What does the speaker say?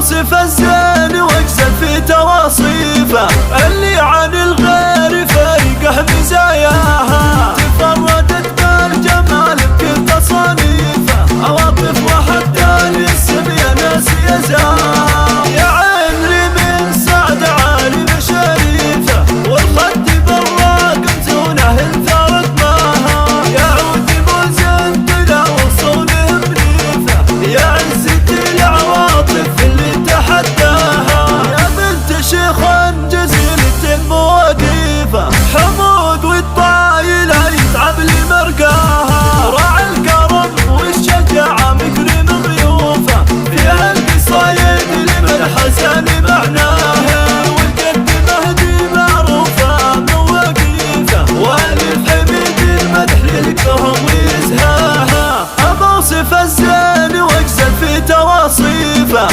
اوصف الزين واجزل في تواصيفه، اللي عن الغير فايقه مزاياها، تفردت بالجمال بكل تصانيفه، عواطف وحتى الاسم يا ناس يزاها، يا عين من سعد عالم شريفه، والخد بالراق مزونه انثرت ماها، يا عود مزن بلا وصوله منيفه، يا عزة العواطف اللي تحداها، يا بنت شيخ جزيلة مواقيفه، حمود والطايلة يتعب لمرقاها، راعي الكرم والشجاعة مكرم ضيوفه، في القصايد لمن حسن معناها، والجد مهدي معروفة مواقيفه، والف حميد المدح للكرم ويزهاها، أبوصف الزين واجزل في تواصيفه.